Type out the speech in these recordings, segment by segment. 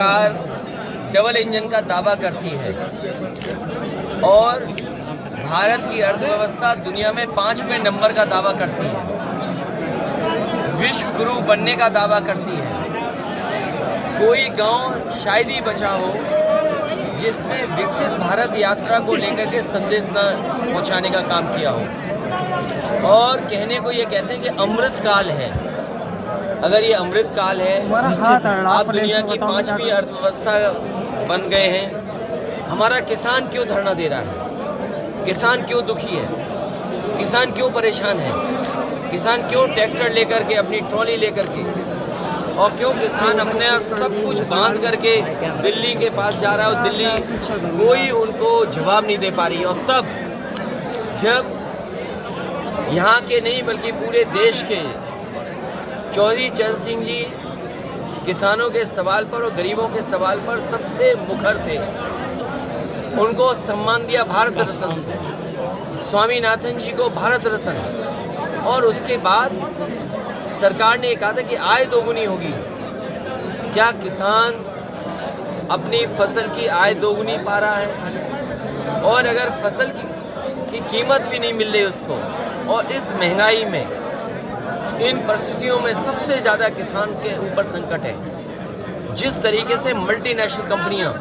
सरकार double engine का दावा करती है और भारत की अर्थव्यवस्था दुनिया में 5वें नंबर का दावा करती है, विश्व गुरु बनने का दावा करती है। कोई गांव शायद ही बचा हो जिसमें विकसित भारत यात्रा को लेकर के संदेश न पहुंचाने का काम किया हो। और कहने को ये कहते हैं कि अमृत काल है। अगर ये अमृत काल है, आप दुनिया की 5वीं अर्थव्यवस्था बन गए हैं, हमारा किसान क्यों धरना दे रहा है? किसान क्यों दुखी है? किसान क्यों परेशान है? किसान क्यों ट्रैक्टर लेकर के, अपनी ट्रॉली लेकर के, और क्यों किसान अपने सब कुछ बांध करके दिल्ली के पास जा रहा है और दिल्ली कोई उनको जवाब नहीं दे पा रही। और तब जब यहाँ के नहीं बल्कि पूरे देश के चौधरी चरण सिंह जी किसानों के सवाल पर और गरीबों के सवाल पर सबसे मुखर थे, उनको सम्मान दिया भारत रत्न से, स्वामीनाथन जी को भारत रत्न। और उसके बाद सरकार ने कहा था कि आय दोगुनी होगी। क्या किसान अपनी फसल की आय दोगुनी पा रहा है? और अगर फसल की कीमत भी नहीं मिल रही उसको, और इस महंगाई में, इन परिस्थितियों में सबसे ज़्यादा किसान के ऊपर संकट है। जिस तरीके से मल्टीनेशनल कंपनियां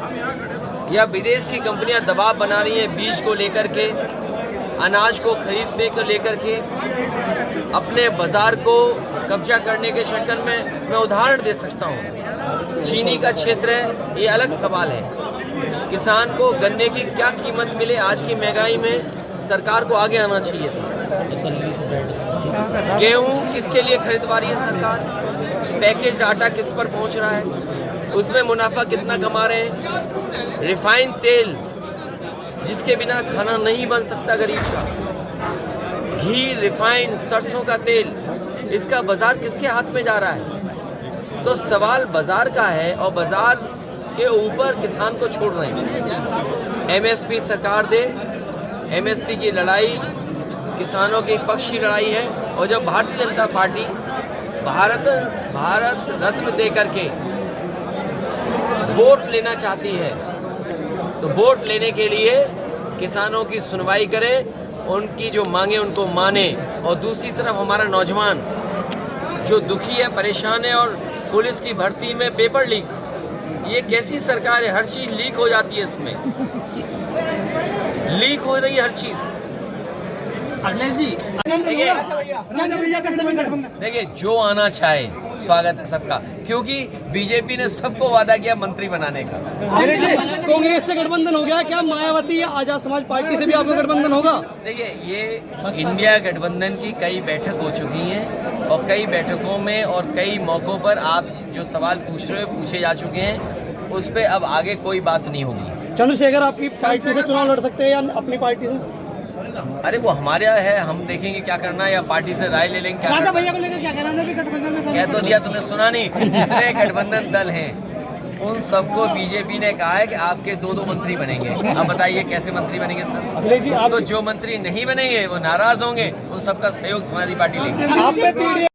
या विदेश की कंपनियां दबाव बना रही हैं बीज को लेकर के, अनाज को खरीदने को लेकर के, अपने बाज़ार को कब्जा करने के शक्ल में, मैं उदाहरण दे सकता हूं, चीनी का क्षेत्र है, ये अलग सवाल है। किसान को गन्ने की क्या कीमत मिले आज की महंगाई में, सरकार को आगे आना चाहिए था। गेहूं किसके लिए खरीदवा रही है सरकार? पैकेज आटा किस पर पहुंच रहा है? उसमें मुनाफा कितना कमा रहे हैं? रिफाइंड तेल जिसके बिना खाना नहीं बन सकता गरीब का, घी, रिफाइंड, सरसों का तेल, इसका बाजार किसके हाथ में जा रहा है? तो सवाल बाजार का है और बाजार के ऊपर किसान को छोड़ रहे हैं। एमएसपी सरकार दे, एमएसपी की लड़ाई किसानों के पक्ष की लड़ाई है। और जब भारतीय जनता पार्टी भारत रत्न दे करके वोट लेना चाहती है, तो वोट लेने के लिए किसानों की सुनवाई करे, उनकी जो मांगे उनको माने। और दूसरी तरफ हमारा नौजवान जो दुखी है, परेशान है, और पुलिस की भर्ती में पेपर लीक, ये कैसी सरकार है? हर चीज़ लीक हो जाती है, इसमें लीक हो रही है हर चीज़। अखिलेश जी देखिए, जो आना चाहे स्वागत है सबका, क्योंकि बीजेपी ने सबको वादा किया मंत्री बनाने का। कांग्रेस से गठबंधन हो गया, क्या मायावती आजाद समाज पार्टी से भी आपका गठबंधन होगा? देखिए, ये इंडिया गठबंधन की कई बैठक हो चुकी हैं और कई बैठकों में और कई मौक़ों पर आप जो सवाल पूछ रहे हो पूछे जा चुके हैं, उस पर अब आगे कोई बात नहीं होगी। चंद्रशेखर आपकी पार्टी से चुनाव लड़ सकते हैं या अपनी पार्टी से? अरे वो हमारे है, हम देखेंगे क्या करना है, या पार्टी से राय ले लेंगे। राजा भैया को लेकर क्या कहना है? गठबंधन में कह तो दिया, तुमने सुना नहीं? जितने गठबंधन दल हैं उन सबको बीजेपी ने कहा है कि आपके 2-2 मंत्री बनेंगे। अब बताइए कैसे मंत्री बनेंगे सर? अखिलेश जी, तो जो मंत्री नहीं बनेंगे वो नाराज होंगे, उन सबका सहयोग समाजवादी पार्टी लेगी।